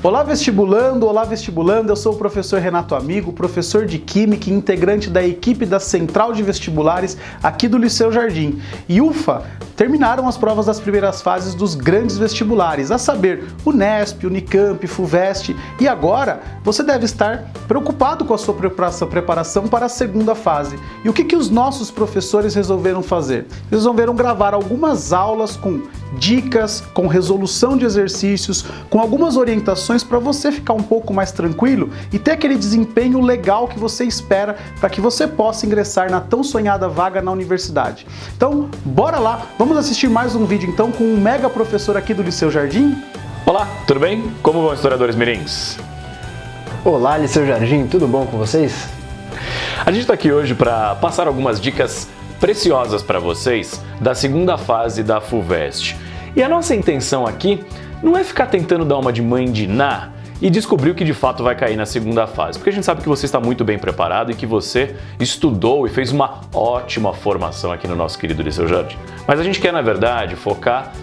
Olá vestibulando, eu sou o professor Renato Amigo, professor de Química e integrante da equipe da Central de Vestibulares aqui do Liceu Jardim. E ufa, terminaram as provas das primeiras fases dos grandes vestibulares, a saber, Unesp, Unicamp, Fuvest, e agora você deve estar preocupado com a sua preparação para a segunda fase. E o que os nossos professores resolveram fazer? Eles resolveram gravar algumas aulas com dicas, com resolução de exercícios, com algumas orientações para você ficar um pouco mais tranquilo e ter aquele desempenho legal que você espera para que você possa ingressar na tão sonhada vaga na universidade. Então, bora lá! Vamos assistir mais um vídeo então com um mega professor aqui do Liceu Jardim? Olá, tudo bem? Como vão, historiadores mirins? Olá, Liceu Jardim, tudo bom com vocês? A gente está aqui hoje para passar algumas dicas preciosas para vocês da segunda fase da Fuvest. E a nossa intenção aqui não é ficar tentando dar uma de mãe de Ná e descobrir o que de fato vai cair na segunda fase, porque a gente sabe que você está muito bem preparado e que você estudou e fez uma ótima formação aqui no nosso querido Liceu Jardim. Mas a gente quer, na verdade, focar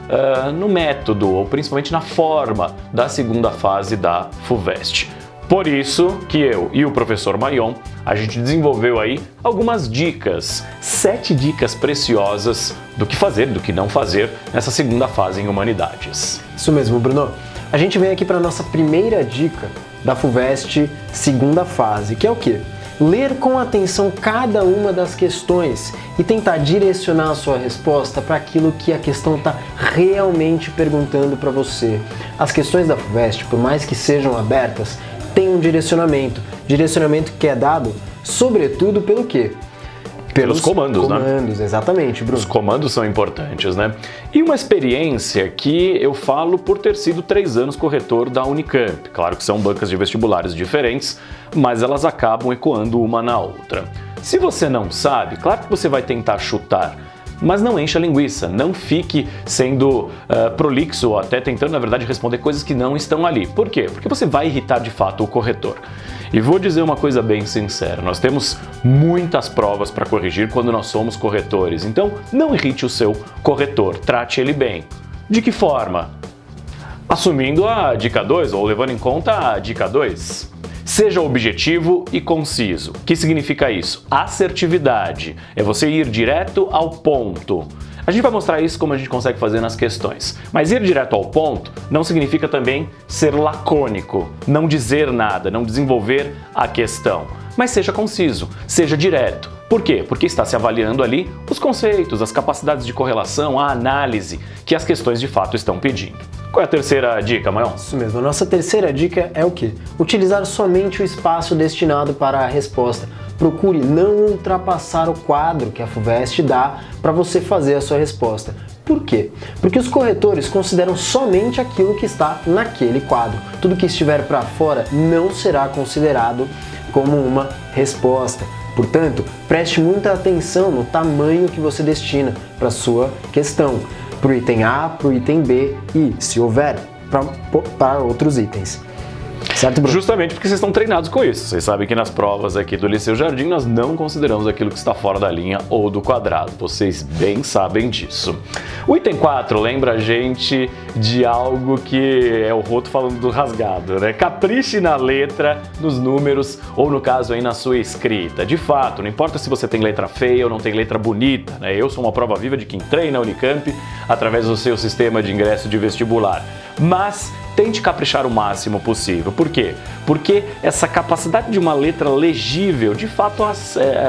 no método, ou principalmente na forma da segunda fase da Fuvest. Por isso que eu e o professor Maion, a gente desenvolveu aí algumas dicas, 7 dicas preciosas do que fazer, do que não fazer nessa segunda fase em Humanidades. Isso mesmo, Bruno. A gente vem aqui para a nossa primeira dica da Fuvest segunda fase, que é o quê? Ler com atenção cada uma das questões e tentar direcionar a sua resposta para aquilo que a questão está realmente perguntando para você. As questões da Fuvest, por mais que sejam abertas, tem um direcionamento que é dado, sobretudo, pelo quê? Pelos comandos, né? Comandos, exatamente, Bruno. Os comandos são importantes, né? E uma experiência que eu falo por ter sido 3 anos corretor da Unicamp. Claro que são bancas de vestibulares diferentes, mas elas acabam ecoando uma na outra. Se você não sabe, claro que você vai tentar chutar, mas não encha a linguiça, não fique sendo prolixo ou até tentando, na verdade, responder coisas que não estão ali. Por quê? Porque você vai irritar de fato o corretor. E vou dizer uma coisa bem sincera, nós temos muitas provas para corrigir quando nós somos corretores, então não irrite o seu corretor, trate ele bem. De que forma? Assumindo a dica 2 ou levando em conta a dica 2. Seja objetivo e conciso. O que significa isso? Assertividade. É você ir direto ao ponto. A gente vai mostrar isso como a gente consegue fazer nas questões. Mas ir direto ao ponto não significa também ser lacônico, não dizer nada, não desenvolver a questão. Mas seja conciso, seja direto. Por quê? Porque está se avaliando ali os conceitos, as capacidades de correlação, a análise que as questões de fato estão pedindo. Qual é a terceira dica, Maion? Isso mesmo, a nossa terceira dica é o quê? Utilizar somente o espaço destinado para a resposta. Procure não ultrapassar o quadro que a Fuvest dá para você fazer a sua resposta. Por quê? Porque os corretores consideram somente aquilo que está naquele quadro. Tudo que estiver para fora não será considerado como uma resposta. Portanto, preste muita atenção no tamanho que você destina para a sua questão, para o item A, para o item B e, se houver, para outros itens. Certo, Bruno? Justamente porque vocês estão treinados com isso. Vocês sabem que nas provas aqui do Liceu Jardim nós não consideramos aquilo que está fora da linha ou do quadrado. Vocês bem sabem disso. O item 4 lembra a gente de algo que é o Roto falando do rasgado, né? Capriche na letra, nos números ou, no caso, aí na sua escrita. De fato, não importa se você tem letra feia ou não tem letra bonita, né? Eu sou uma prova viva de quem treina na Unicamp através do seu sistema de ingresso de vestibular. Mas tente caprichar o máximo possível. Por quê? Porque essa capacidade de uma letra legível, de fato,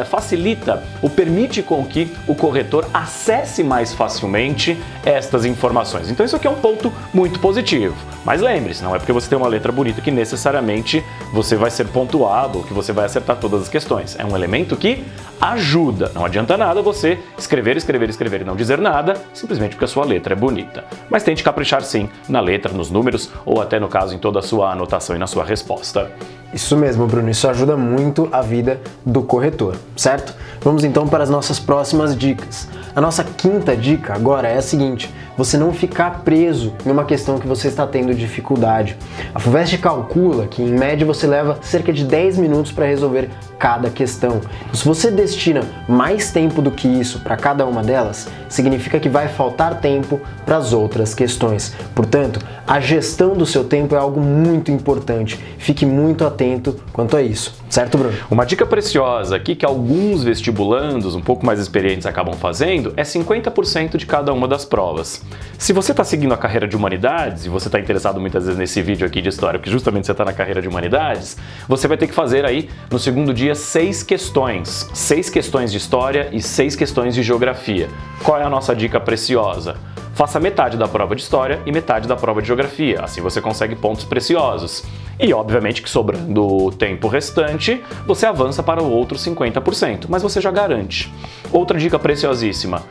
facilita ou permite com que o corretor acesse mais facilmente estas informações. Então isso aqui é um ponto muito positivo. Mas lembre-se, não é porque você tem uma letra bonita que necessariamente você vai ser pontuado ou que você vai acertar todas as questões. É um elemento que ajuda. Não adianta nada você escrever e não dizer nada, simplesmente porque a sua letra é bonita. Mas tente caprichar sim na letra, nos números ou até no caso em toda a sua anotação e na sua resposta. Isso mesmo, Bruno, isso ajuda muito a vida do corretor, certo? Vamos então para as nossas próximas dicas. A nossa quinta dica agora é a seguinte: você não ficar preso em uma questão que você está tendo dificuldade. A FUVEST calcula que em média você leva cerca de 10 minutos para resolver cada questão. Se você destina mais tempo do que isso para cada uma delas, significa que vai faltar tempo para as outras questões. Portanto, a gestão do seu tempo é algo muito importante. Fique muito atento quanto a isso, certo, Bruno? Uma dica preciosa aqui que alguns vestibulandos um pouco mais experientes acabam fazendo é 50% de cada uma das provas. Se você está seguindo a carreira de humanidades, e você está interessado muitas vezes nesse vídeo aqui de história, porque justamente você está na carreira de humanidades, você vai ter que fazer aí no segundo dia 6 questões. 6 questões de história e 6 questões de geografia. Qual é a nossa dica preciosa? Faça metade da prova de história e metade da prova de geografia, assim você consegue pontos preciosos. E obviamente que sobrando o tempo restante, você avança para o outro 50%, mas você já garante. Outra dica preciosíssima: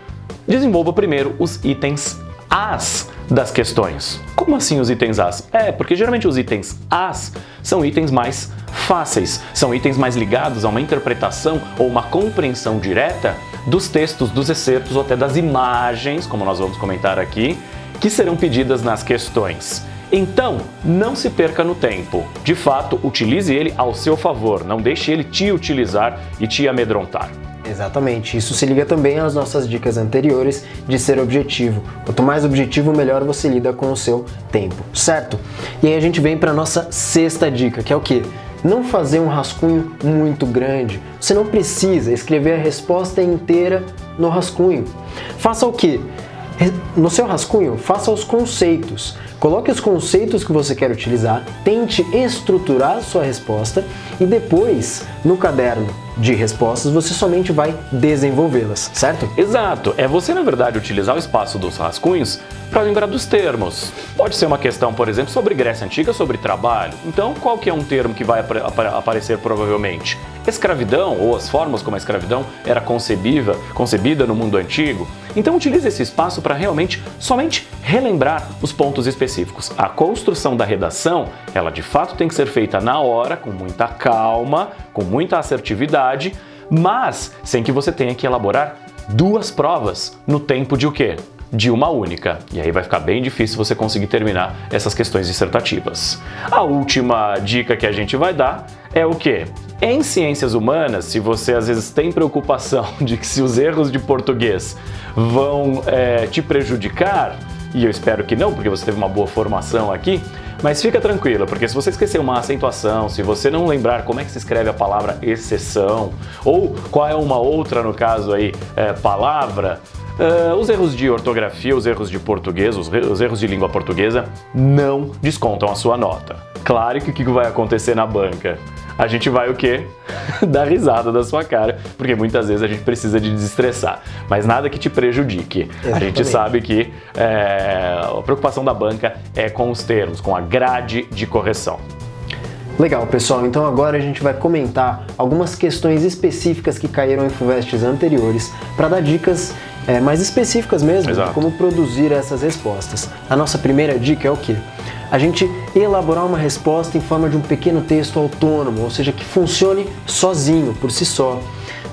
desenvolva primeiro os itens As das questões. Como assim os itens As? Porque geralmente os itens As são itens mais fáceis, são itens mais ligados a uma interpretação ou uma compreensão direta dos textos, dos excertos ou até das imagens, como nós vamos comentar aqui, que serão pedidas nas questões. Então, não se perca no tempo. De fato, utilize ele ao seu favor, não deixe ele te utilizar e te amedrontar. Exatamente, isso se liga também às nossas dicas anteriores de ser objetivo. Quanto mais objetivo, melhor você lida com o seu tempo, certo? E aí a gente vem para a nossa sexta dica, que é o quê? Não fazer um rascunho muito grande. Você não precisa escrever a resposta inteira no rascunho. Faça o quê? No seu rascunho, faça os conceitos. Coloque os conceitos que você quer utilizar, tente estruturar sua resposta e depois, no caderno de respostas, você somente vai desenvolvê-las, certo? Exato, é você na verdade utilizar o espaço dos rascunhos para lembrar dos termos. Pode ser uma questão, por exemplo, sobre Grécia Antiga, sobre trabalho. Então, qual que é um termo que vai aparecer provavelmente? Escravidão, ou as formas como a escravidão era concebida no mundo antigo. Então, utilize esse espaço para realmente somente relembrar os pontos específicos. A construção da redação, ela de fato tem que ser feita na hora, com muita calma, com muita assertividade, mas sem que você tenha que elaborar 2 provas no tempo de o quê? De uma única. E aí vai ficar bem difícil você conseguir terminar essas questões dissertativas. A última dica que a gente vai dar é o quê? Em ciências humanas, se você às vezes tem preocupação de que se os erros de português vão te prejudicar, e eu espero que não, porque você teve uma boa formação aqui, mas fica tranquilo, porque se você esquecer uma acentuação, se você não lembrar como é que se escreve a palavra exceção, ou qual é uma outra, no caso aí, palavra, os erros de ortografia, os erros de português, os erros de língua portuguesa não descontam a sua nota. Claro que o que vai acontecer na banca? A gente vai o quê? Dar risada da sua cara, porque muitas vezes a gente precisa de desestressar, mas nada que te prejudique. Exatamente. A gente sabe que a preocupação da banca é com os termos, com a grade de correção. Legal, pessoal. Então agora a gente vai comentar algumas questões específicas que caíram em FUVESTs anteriores para dar dicas mais específicas mesmo. Exato. De como produzir essas respostas. A nossa primeira dica é o quê? A gente elaborar uma resposta em forma de um pequeno texto autônomo, ou seja, que funcione sozinho, por si só.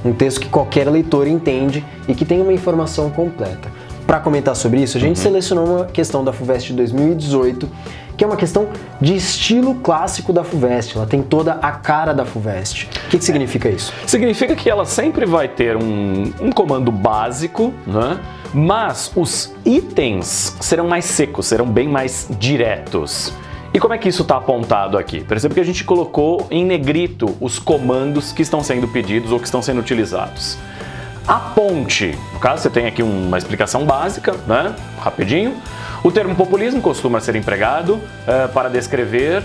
Um texto que qualquer leitor entende e que tem uma informação completa. Para comentar sobre isso, a gente selecionou uma questão da FUVEST 2018, que é uma questão de estilo clássico da FUVEST. Ela tem toda a cara da FUVEST. O que significa isso? Significa que ela sempre vai ter um comando básico, né? Mas os itens serão mais secos, serão bem mais diretos. E como é que isso está apontado aqui? Perceba que a gente colocou em negrito os comandos que estão sendo pedidos ou que estão sendo utilizados. Aponte, no caso você tem aqui uma explicação básica, né? Rapidinho. O termo populismo costuma ser empregado para descrever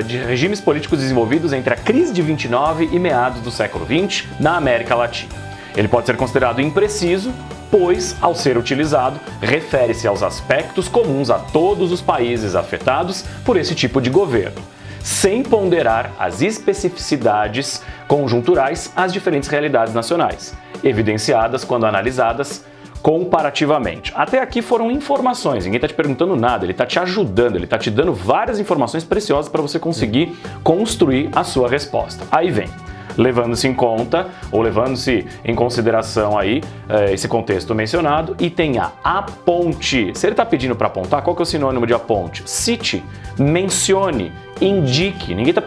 de regimes políticos desenvolvidos entre a crise de 29 e meados do século XX na América Latina. Ele pode ser considerado impreciso, pois, ao ser utilizado, refere-se aos aspectos comuns a todos os países afetados por esse tipo de governo, sem ponderar as especificidades conjunturais às diferentes realidades nacionais, evidenciadas quando analisadas comparativamente. Até aqui foram informações, ninguém está te perguntando nada, ele está te ajudando, ele está te dando várias informações preciosas para você conseguir construir a sua resposta. Aí vem, levando-se em conta, ou levando-se em consideração aí esse contexto mencionado, item A, aponte. Se ele está pedindo para apontar, qual que é o sinônimo de aponte? Cite, mencione, indique. Ninguém está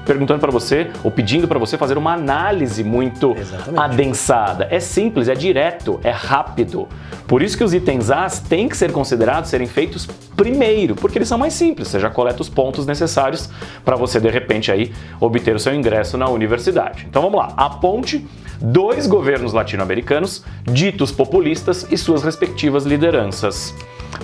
perguntando para você ou pedindo para você fazer uma análise muito adensada. É simples, é direto, é rápido. Por isso que os itens A têm que ser considerados serem feitos primeiro, porque eles são mais simples. Você já coleta os pontos necessários para você, de repente, aí obter o seu ingresso na universidade. Então vamos lá. Aponte 2 governos latino-americanos, ditos populistas e suas respectivas lideranças.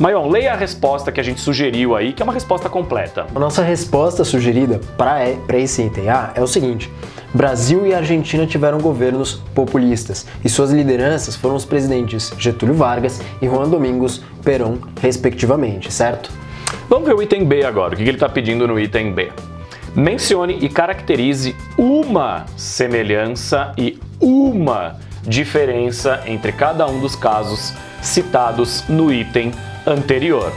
Maion, leia a resposta que a gente sugeriu aí, que é uma resposta completa. A nossa resposta sugerida para esse item A é o seguinte: Brasil e Argentina tiveram governos populistas e suas lideranças foram os presidentes Getúlio Vargas e Juan Domingos Perón, respectivamente, certo? Vamos ver o item B agora, o que ele está pedindo no item B. Mencione e caracterize uma semelhança e uma diferença entre cada um dos casos citados no item anterior.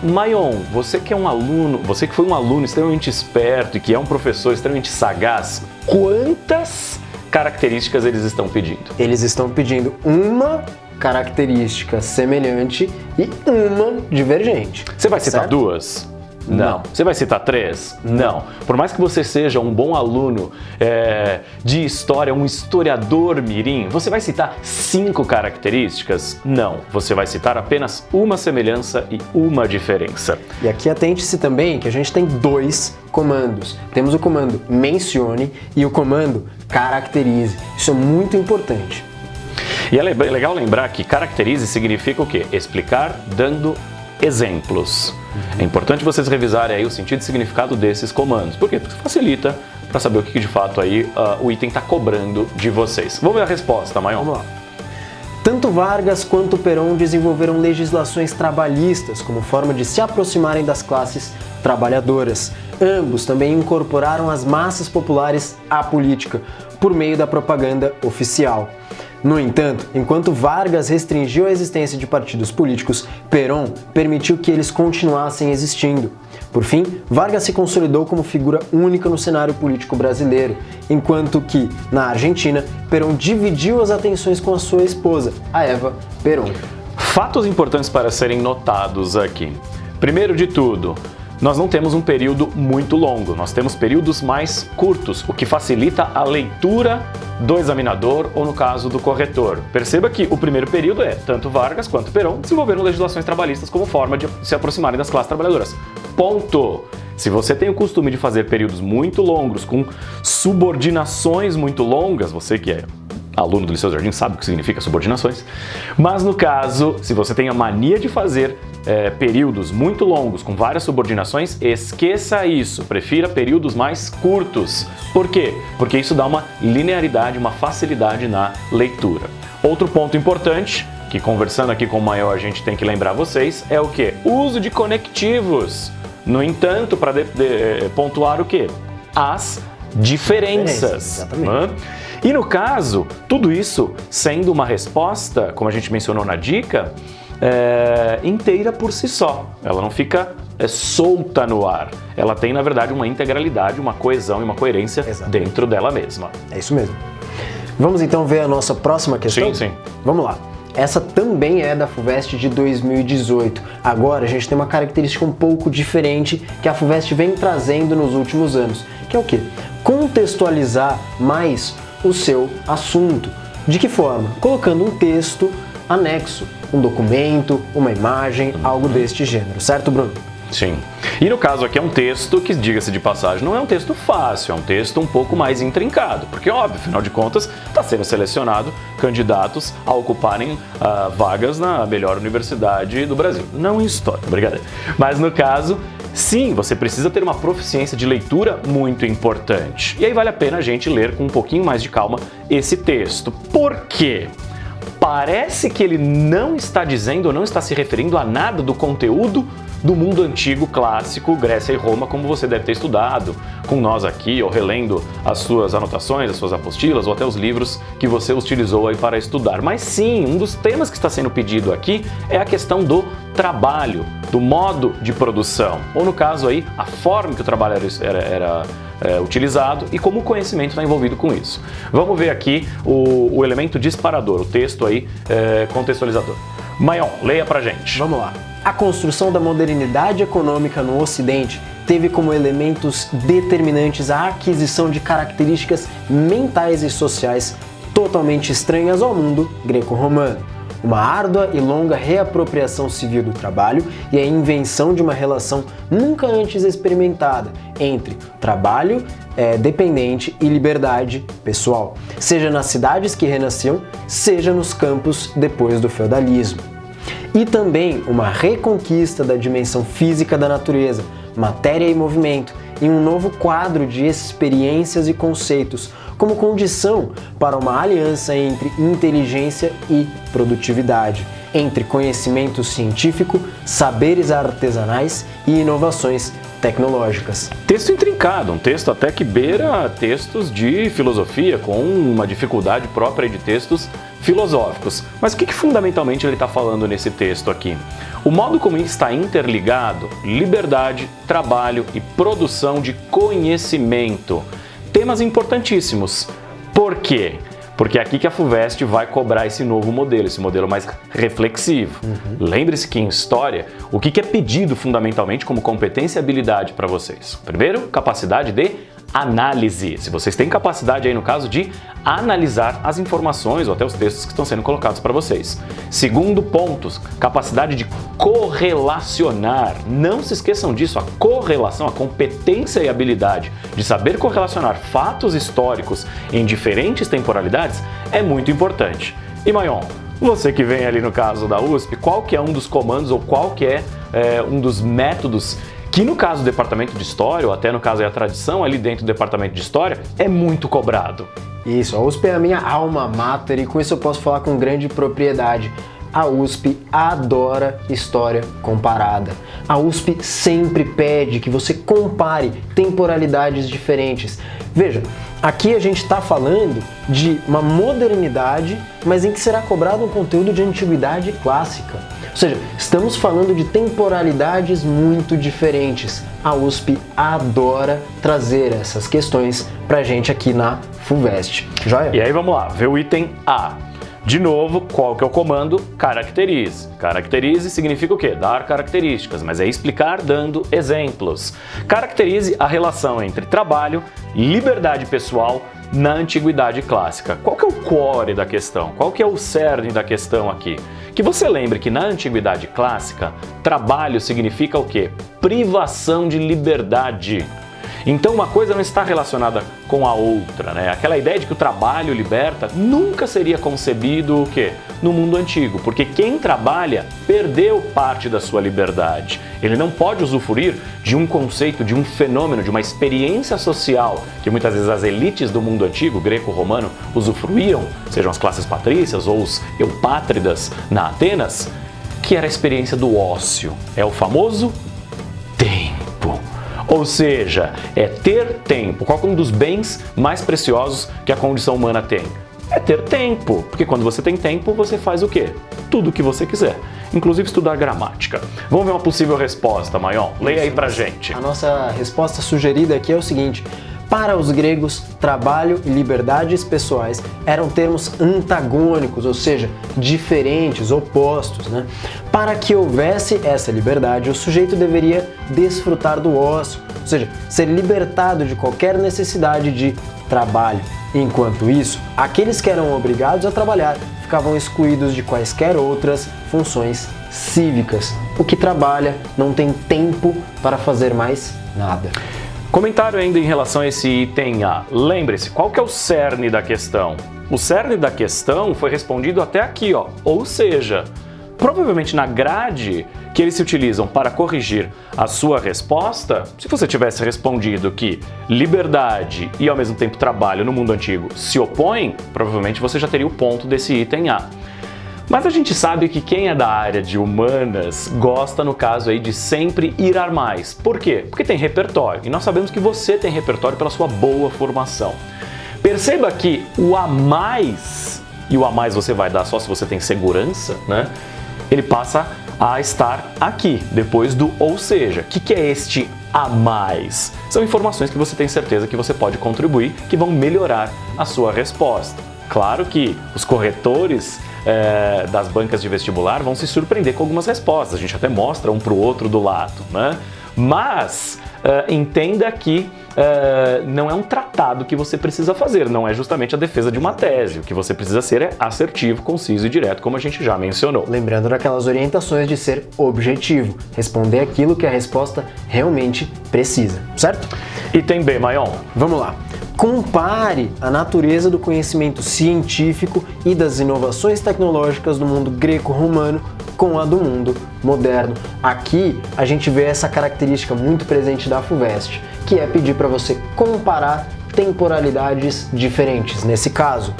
Maion, você que é um aluno, você que foi um aluno extremamente esperto e que é um professor extremamente sagaz, quantas características eles estão pedindo? Eles estão pedindo uma característica semelhante e uma divergente. Você vai citar certo? 2? Não. Você vai citar 3? Não. Por mais que você seja um bom aluno de história, um historiador mirim, você vai citar 5 características? Não. Você vai citar apenas uma semelhança e uma diferença. E aqui atente-se também que a gente tem 2 comandos. Temos o comando mencione e o comando caracterize. Isso é muito importante. E é legal lembrar que caracterize significa o quê? Explicar dando exemplos. É importante vocês revisarem aí o sentido e significado desses comandos. Por quê? Porque facilita para saber o que de fato aí o item está cobrando de vocês. Vamos ver a resposta, Maion. Vamos lá. Tanto Vargas quanto Perón desenvolveram legislações trabalhistas como forma de se aproximarem das classes trabalhadoras. Ambos também incorporaram as massas populares à política por meio da propaganda oficial. No entanto, enquanto Vargas restringiu a existência de partidos políticos, Perón permitiu que eles continuassem existindo. Por fim, Vargas se consolidou como figura única no cenário político brasileiro, enquanto que, na Argentina, Perón dividiu as atenções com a sua esposa, a Eva Perón. Fatos importantes para serem notados aqui. Primeiro de tudo, nós não temos um período muito longo, nós temos períodos mais curtos, o que facilita a leitura do examinador ou, no caso, do corretor. Perceba que o primeiro período tanto Vargas quanto Perón desenvolveram legislações trabalhistas como forma de se aproximarem das classes trabalhadoras. Ponto! Se você tem o costume de fazer períodos muito longos, com subordinações muito longas, você que é aluno do Liceu Jardim sabe o que significa subordinações, mas no caso, se você tem a mania de fazer períodos muito longos com várias subordinações, esqueça isso, prefira períodos mais curtos. Por quê? Porque isso dá uma linearidade, uma facilidade na leitura. Outro ponto importante, que conversando aqui com o Maior a gente tem que lembrar vocês, é o quê? Uso de conectivos. No entanto, para pontuar o quê? As diferenças. Exatamente. E no caso, tudo isso sendo uma resposta, como a gente mencionou na dica, inteira por si só. Ela não fica solta no ar. Ela tem, na verdade, uma integralidade, uma coesão e uma coerência dentro dela mesma. É isso mesmo. Vamos então ver a nossa próxima questão? Sim, sim. Vamos lá. Essa também é da FUVEST de 2018. Agora a gente tem uma característica um pouco diferente que a FUVEST vem trazendo nos últimos anos, que é o quê? Contextualizar mais o seu assunto. De que forma? Colocando um texto anexo, um documento, uma imagem, algo deste gênero, certo, Bruno? Sim. E no caso aqui é um texto que, diga-se de passagem, não é um texto fácil, é um texto um pouco mais intrincado, porque óbvio, afinal de contas, está sendo selecionado candidatos a ocuparem vagas na melhor universidade do Brasil. Não em história, brincadeira. Mas no caso, sim, você precisa ter uma proficiência de leitura muito importante. E aí vale a pena a gente ler com um pouquinho mais de calma esse texto. Por quê? parece que ele não está dizendo ou não está se referindo a nada do conteúdo do mundo antigo clássico, Grécia e Roma, como você deve ter estudado com nós aqui, ou relendo as suas anotações, as suas apostilas, ou até os livros que você utilizou aí para estudar. Mas sim, um dos temas que está sendo pedido aqui é a questão do trabalho, do modo de produção, ou no caso aí, a forma que o trabalho era utilizado e como o conhecimento está envolvido com isso. Vamos ver aqui o elemento disparador, o texto aí contextualizador. Maion, leia pra gente. Vamos lá. A construção da modernidade econômica no Ocidente teve como elementos determinantes a aquisição de características mentais e sociais totalmente estranhas ao mundo greco-romano, uma árdua e longa reapropriação civil do trabalho e a invenção de uma relação nunca antes experimentada entre trabalho dependente e liberdade pessoal, seja nas cidades que renasciam, seja nos campos depois do feudalismo. E também uma reconquista da dimensão física da natureza, matéria e movimento, em um novo quadro de experiências e conceitos, como condição para uma aliança entre inteligência e produtividade, entre conhecimento científico, saberes artesanais e inovações tecnológicas. Texto intrincado, um texto até que beira textos de filosofia, com uma dificuldade própria de textos filosóficos. Mas o que fundamentalmente ele está falando nesse texto aqui? O modo como está interligado liberdade, trabalho e produção de conhecimento. Temas importantíssimos. Por quê? Porque é aqui que a FUVEST vai cobrar esse novo modelo, esse modelo mais reflexivo. Lembre-se que em história, o que é pedido fundamentalmente como competência e habilidade para vocês? Primeiro, capacidade de análise. Se vocês têm capacidade aí no caso de analisar as informações ou até os textos que estão sendo colocados para vocês. Segundo ponto, capacidade de correlacionar. Não se esqueçam disso, a correlação, a competência e habilidade de saber correlacionar fatos históricos em diferentes temporalidades é muito importante. E Maion, você que vem ali no caso da USP, qual que é um dos comandos ou qual que é um dos métodos que no caso do departamento de História, ou até no caso a tradição ali dentro do departamento de História, é muito cobrado? Isso, a USP é a minha alma mater e com isso eu posso falar com grande propriedade. A USP adora história comparada. A USP sempre pede que você compare temporalidades diferentes. Veja, aqui a gente está falando de uma modernidade, mas em que será cobrado um conteúdo de antiguidade clássica. Ou seja, estamos falando de temporalidades muito diferentes. A USP adora trazer essas questões pra gente aqui na FUVEST. Joia? E aí vamos lá, ver o item A. De novo, qual que é o comando? Caracterize. Caracterize significa o quê? Dar características, mas é explicar dando exemplos. Caracterize a relação entre trabalho, liberdade pessoal na antiguidade clássica. Qual que é o core da questão? Qual que é o cerne da questão aqui? Que você lembre que na antiguidade clássica, trabalho significa o quê? Privação de liberdade. Então uma coisa não está relacionada com a outra, né? Aquela ideia de que o trabalho liberta nunca seria concebido o quê? No mundo antigo, porque quem trabalha perdeu parte da sua liberdade. Ele não pode usufruir de um conceito, de um fenômeno, de uma experiência social que muitas vezes as elites do mundo antigo, greco-romano, usufruíam, sejam as classes patrícias ou os eupátridas na Atenas, que era a experiência do ócio. É o famoso tempo. Ou seja, é ter tempo. Qual é um dos bens mais preciosos que a condição humana tem? É ter tempo, porque quando você tem tempo, você faz o quê? Tudo o que você quiser, inclusive estudar gramática. Vamos ver uma possível resposta, Maion? Leia aí pra gente. A nossa resposta sugerida aqui é o seguinte: para os gregos, trabalho e liberdades pessoais eram termos antagônicos, ou seja, diferentes, opostos, né? Para que houvesse essa liberdade, o sujeito deveria desfrutar do ócio, ou seja, ser libertado de qualquer necessidade de trabalho. Enquanto isso, aqueles que eram obrigados a trabalhar ficavam excluídos de quaisquer outras funções cívicas. O que trabalha não tem tempo para fazer mais nada. Comentário ainda em relação a esse item A. Lembre-se, qual que é o cerne da questão? O cerne da questão foi respondido até aqui, ó. Ou seja, provavelmente na grade que eles se utilizam para corrigir a sua resposta, se você tivesse respondido que liberdade e ao mesmo tempo trabalho no mundo antigo se opõem, provavelmente você já teria o ponto desse item A. Mas a gente sabe que quem é da área de humanas gosta, no caso aí, de sempre ir a mais. Por quê? Porque tem repertório. E nós sabemos que você tem repertório pela sua boa formação. Perceba que o a mais, e o a mais você vai dar só se você tem segurança, né? Ele passa a estar aqui, depois do ou seja. O que é este a mais? São informações que você tem certeza que você pode contribuir, que vão melhorar a sua resposta. Claro que os corretores das bancas de vestibular vão se surpreender com algumas respostas. A gente até mostra um para o outro do lado, né? Mas entenda que não é um tratado que você precisa fazer, não é justamente a defesa de uma tese. O que você precisa ser é assertivo, conciso e direto, como a gente já mencionou. Lembrando daquelas orientações de ser objetivo, responder aquilo que a resposta realmente precisa, certo? E tem B, Maion? Vamos lá. Compare a natureza do conhecimento científico e das inovações tecnológicas do mundo greco-romano com a do mundo moderno. Aqui a gente vê essa característica muito presente da FUVEST, que é pedir para você comparar temporalidades diferentes. Nesse caso,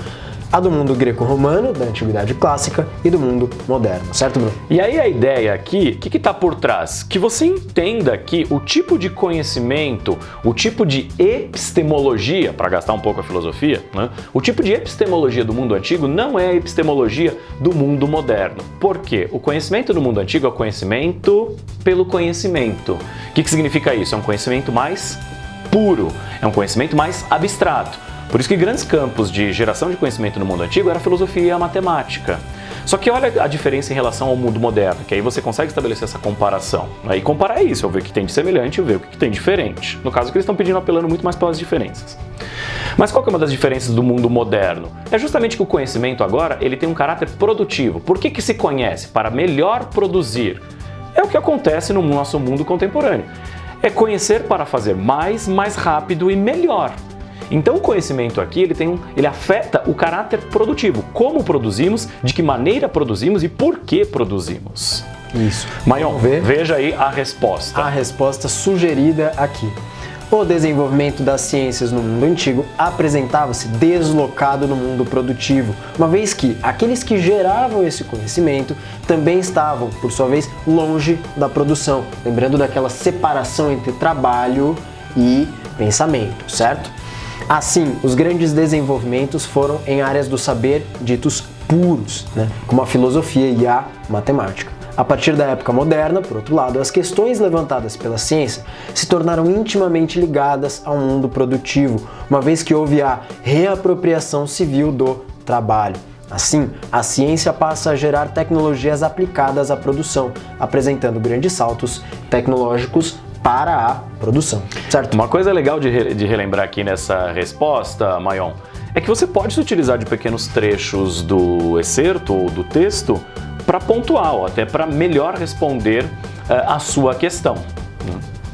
a do mundo greco-romano, da Antiguidade Clássica, e do mundo moderno, certo, Bruno? E aí a ideia aqui, o que está por trás? Que você entenda que o tipo de conhecimento, o tipo de epistemologia, para gastar um pouco a filosofia, né? O tipo de epistemologia do mundo antigo não é a epistemologia do mundo moderno. Por quê? O conhecimento do mundo antigo é o conhecimento pelo conhecimento. O que significa isso? É um conhecimento mais puro, é um conhecimento mais abstrato. Por isso que grandes campos de geração de conhecimento no mundo antigo era a filosofia e a matemática. Só que olha a diferença em relação ao mundo moderno, que aí você consegue estabelecer essa comparação. E comparar isso, ver o que tem de semelhante e ver o que tem de diferente. No caso que eles estão pedindo, apelando muito mais pelas diferenças. Mas qual que é uma das diferenças do mundo moderno? É justamente que o conhecimento agora ele tem um caráter produtivo. Por que se conhece? Para melhor produzir. É o que acontece no nosso mundo contemporâneo. É conhecer para fazer mais rápido e melhor. Então o conhecimento aqui ele afeta o caráter produtivo, como produzimos, de que maneira produzimos e por que produzimos. Isso. Maion, veja aí a resposta. A resposta sugerida aqui. O desenvolvimento das ciências no mundo antigo apresentava-se deslocado no mundo produtivo, uma vez que aqueles que geravam esse conhecimento também estavam, por sua vez, longe da produção, lembrando daquela separação entre trabalho e pensamento, certo? Assim, os grandes desenvolvimentos foram em áreas do saber ditos puros, como a filosofia e a matemática. A partir da época moderna, por outro lado, as questões levantadas pela ciência se tornaram intimamente ligadas ao mundo produtivo, uma vez que houve a reapropriação civil do trabalho. Assim, a ciência passa a gerar tecnologias aplicadas à produção, apresentando grandes saltos tecnológicos para a produção, certo? Uma coisa legal de relembrar aqui nessa resposta, Maion, é que você pode se utilizar de pequenos trechos do excerto ou do texto para pontuar ou até para melhor responder a sua questão.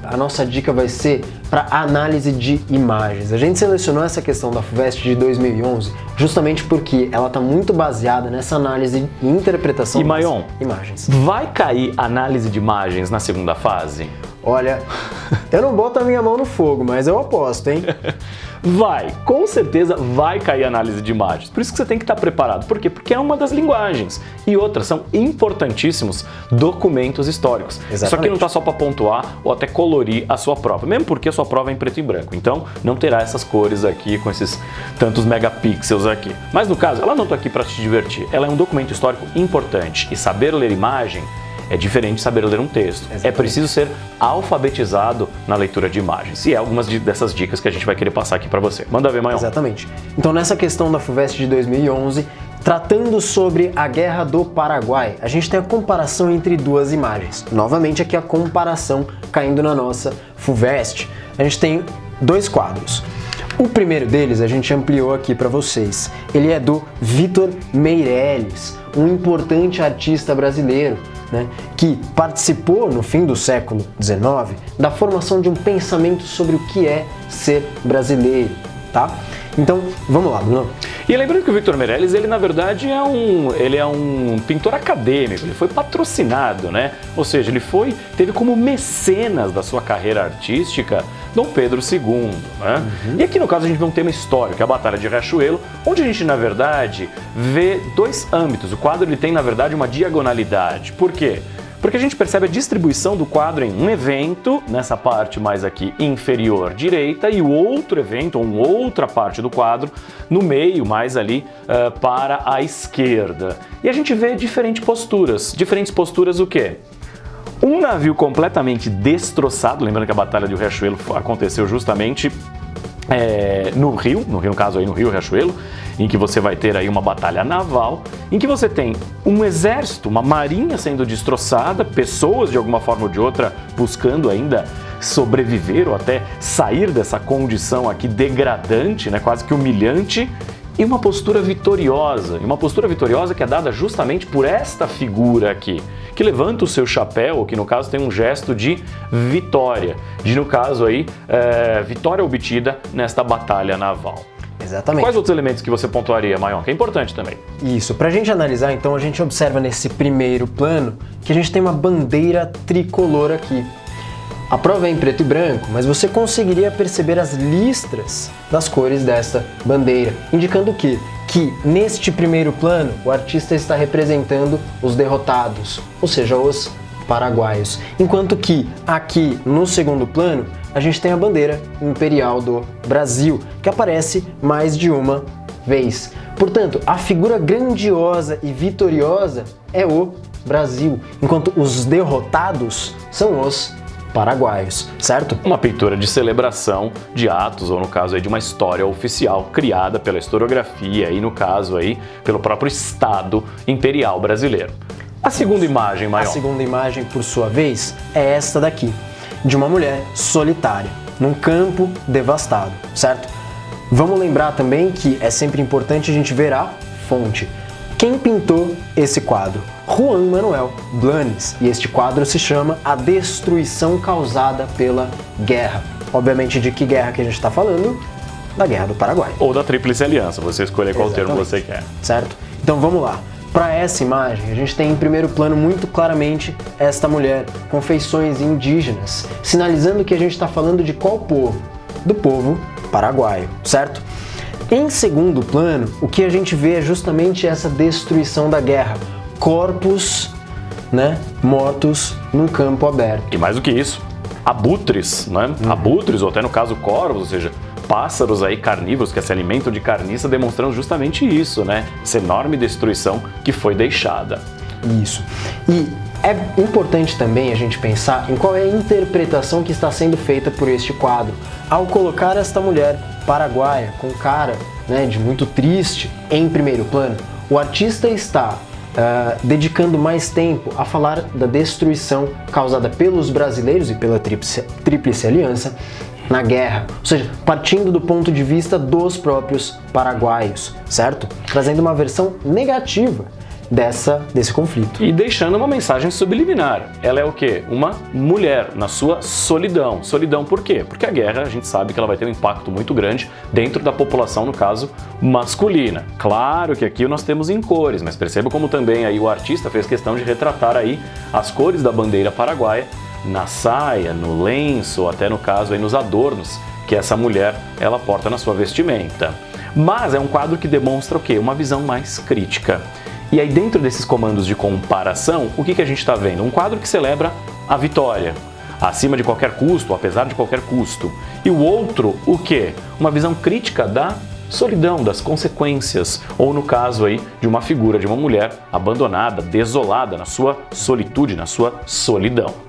A nossa dica vai ser para análise de imagens. A gente selecionou essa questão da FUVEST de 2011 justamente porque ela está muito baseada nessa análise e interpretação das imagens. Vai cair análise de imagens na segunda fase? Olha, eu não boto a minha mão no fogo, mas eu aposto, hein? Vai, com certeza vai cair análise de imagens. Por isso que você tem que estar preparado. Por quê? Porque é uma das linguagens. E outras são importantíssimos documentos históricos. Exatamente. Isso aqui não está só para pontuar ou até colorir a sua prova, mesmo porque a sua prova é em preto e branco. Então não terá essas cores aqui com esses tantos megapixels aqui. Mas no caso, ela não está aqui para te divertir. Ela é um documento histórico importante. E saber ler imagem é diferente de saber ler um texto. Exatamente. É preciso ser alfabetizado na leitura de imagens. E é algumas dessas dicas que a gente vai querer passar aqui para você. Manda ver, Maion. Exatamente. Então, nessa questão da FUVEST de 2011, tratando sobre a Guerra do Paraguai, a gente tem a comparação entre duas imagens. Novamente, aqui a comparação caindo na nossa FUVEST. A gente tem dois quadros. O primeiro deles a gente ampliou aqui para vocês. Ele é do Vitor Meirelles, um importante artista brasileiro, que participou no fim do século XIX da formação de um pensamento sobre o que é ser brasileiro, tá? Então, vamos lá, Bruno. E lembrando que o Victor Meirelles, ele na verdade é um pintor acadêmico, ele foi patrocinado, né? Ou seja, teve como mecenas da sua carreira artística Dom Pedro II, né? E aqui no caso a gente vê um tema histórico, que é a Batalha de Riachuelo, onde a gente na verdade vê dois âmbitos. O quadro ele tem na verdade uma diagonalidade. Por quê? Porque a gente percebe a distribuição do quadro em um evento, nessa parte mais aqui inferior direita, e o outro evento, ou outra parte do quadro, no meio, mais ali para a esquerda. E a gente vê diferentes posturas o quê? Um navio completamente destroçado, lembrando que a Batalha de Riachuelo aconteceu justamente no Rio, no caso aí no Rio Riachuelo, em que você vai ter aí uma batalha naval, em que você tem um exército, uma marinha sendo destroçada, pessoas de alguma forma ou de outra buscando ainda sobreviver ou até sair dessa condição aqui degradante, né, quase que humilhante, e uma postura vitoriosa que é dada justamente por esta figura aqui, que levanta o seu chapéu, que no caso tem um gesto de vitória, no caso aí, vitória obtida nesta batalha naval. Exatamente. Quais outros elementos que você pontuaria, Maion, que é importante também? Isso, pra gente analisar então, a gente observa nesse primeiro plano que a gente tem uma bandeira tricolor aqui. A prova é em preto e branco, mas você conseguiria perceber as listras das cores desta bandeira, indicando o quê? Que neste primeiro plano o artista está representando os derrotados, ou seja, os paraguaios. Enquanto que aqui no segundo plano a gente tem a bandeira imperial do Brasil, que aparece mais de uma vez. Portanto, a figura grandiosa e vitoriosa é o Brasil, enquanto os derrotados são os paraguaios, certo? Uma pintura de celebração de atos, ou no caso aí de uma história oficial criada pela historiografia e no caso aí pelo próprio Estado Imperial Brasileiro. A segunda imagem, Maion. A segunda imagem, por sua vez, é esta daqui, de uma mulher solitária, num campo devastado, certo? Vamos lembrar também que é sempre importante a gente ver a fonte. Quem pintou esse quadro? Juan Manuel Blanes, e este quadro se chama A Destruição Causada pela Guerra. Obviamente, de que guerra que a gente está falando? Da Guerra do Paraguai. Ou da Tríplice Aliança, você escolher qual termo você quer. Certo? Então vamos lá. Para essa imagem, a gente tem em primeiro plano muito claramente esta mulher com feições indígenas, sinalizando que a gente está falando de qual povo? Do povo paraguaio, certo? Em segundo plano, o que a gente vê é justamente essa destruição da guerra. Corpos, né, mortos num campo aberto. E mais do que isso, abutres, né? Abutres, ou até no caso corvos, ou seja, pássaros aí carnívoros que se alimentam de carniça, demonstrando justamente isso, né? Essa enorme destruição que foi deixada. Isso. E é importante também a gente pensar em qual é a interpretação que está sendo feita por este quadro. Ao colocar esta mulher paraguaia com cara, né, de muito triste em primeiro plano, o artista está dedicando mais tempo a falar da destruição causada pelos brasileiros e pela Tríplice Aliança na guerra, ou seja, partindo do ponto de vista dos próprios paraguaios, certo? Trazendo uma versão negativa desse conflito. E deixando uma mensagem subliminar. Ela é o quê? Uma mulher na sua solidão. Solidão por quê? Porque a guerra, a gente sabe que ela vai ter um impacto muito grande dentro da população, no caso, masculina. Claro que aqui nós temos em cores, mas perceba como também aí o artista fez questão de retratar aí as cores da bandeira paraguaia na saia, no lenço, ou até no caso aí nos adornos que essa mulher ela porta na sua vestimenta. Mas é um quadro que demonstra o quê? Uma visão mais crítica. E aí dentro desses comandos de comparação, o que a gente está vendo? Um quadro que celebra a vitória, acima de qualquer custo, apesar de qualquer custo. E o outro, o quê? Uma visão crítica da solidão, das consequências, ou no caso aí de uma figura de uma mulher abandonada, desolada na sua solitude, na sua solidão.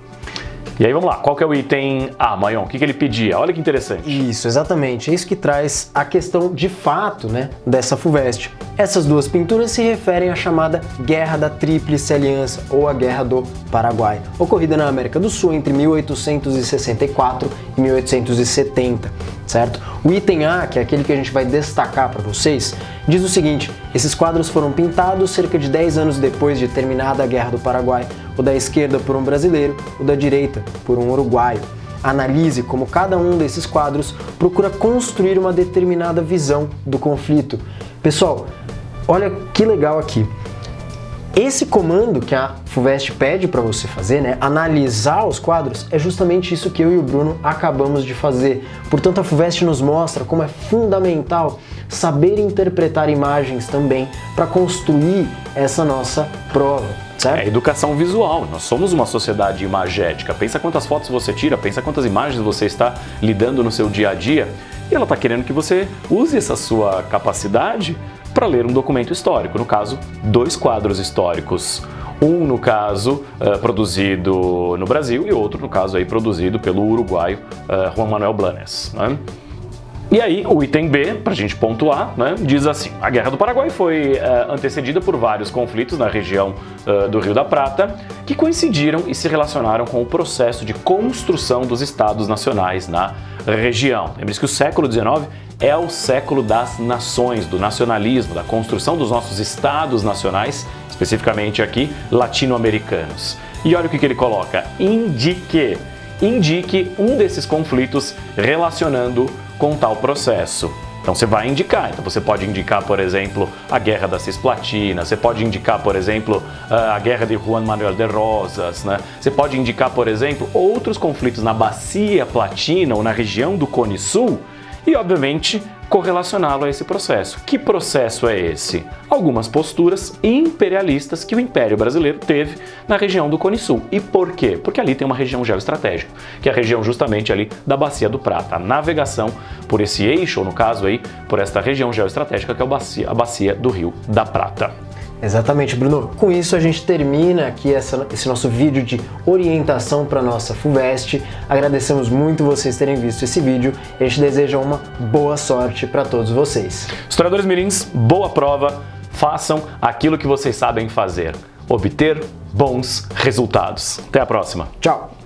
E aí vamos lá, qual que é o item A, Maion? O que ele pedia? Olha que interessante. Isso, exatamente. É isso que traz a questão de fato, né, dessa FUVEST. Essas duas pinturas se referem à chamada Guerra da Tríplice Aliança, ou a Guerra do Paraguai, ocorrida na América do Sul entre 1864 e 1870, certo? O item A, que é aquele que a gente vai destacar para vocês, diz o seguinte: esses quadros foram pintados cerca de 10 anos depois de terminada a Guerra do Paraguai, o da esquerda por um brasileiro, o da direita por um uruguaio. Analise como cada um desses quadros procura construir uma determinada visão do conflito. Pessoal, olha que legal aqui. Esse comando que a FUVEST pede para você fazer, né, analisar os quadros, é justamente isso que eu e o Bruno acabamos de fazer. Portanto, a FUVEST nos mostra como é fundamental saber interpretar imagens também para construir essa nossa prova. Certo? É educação visual, nós somos uma sociedade imagética. Pensa quantas fotos você tira, pensa quantas imagens você está lidando no seu dia a dia, e ela está querendo que você use essa sua capacidade para ler um documento histórico, no caso, 2 quadros históricos. Um, no caso, produzido no Brasil, e outro, no caso, aí, produzido pelo uruguaio Juan Manuel Blanes, né? E aí, o item B, para a gente pontuar, né, diz assim: a Guerra do Paraguai foi antecedida por vários conflitos na região do Rio da Prata, que coincidiram e se relacionaram com o processo de construção dos estados nacionais na região. Lembre-se que o século XIX é o século das nações, do nacionalismo, da construção dos nossos estados nacionais, especificamente aqui, latino-americanos. E olha o que ele coloca: indique um desses conflitos relacionando com tal processo. Então você vai indicar. Então você pode indicar, por exemplo, a Guerra da Cisplatina, você pode indicar, por exemplo, a Guerra de Juan Manuel de Rosas, né? Você pode indicar, por exemplo, outros conflitos na Bacia Platina ou na região do Cone Sul e, obviamente, correlacioná-lo a esse processo. Que processo é esse? Algumas posturas imperialistas que o Império Brasileiro teve na região do Cone Sul. E por quê? Porque ali tem uma região geoestratégica, que é a região justamente ali da Bacia do Prata. A navegação por esse eixo, ou no caso aí, por esta região geoestratégica que é a Bacia do Rio da Prata. Exatamente, Bruno. Com isso a gente termina aqui esse nosso vídeo de orientação para a nossa FUVEST. Agradecemos muito vocês terem visto esse vídeo e a gente deseja uma boa sorte para todos vocês. Historiadores mirins, boa prova, façam aquilo que vocês sabem fazer, obter bons resultados. Até a próxima. Tchau!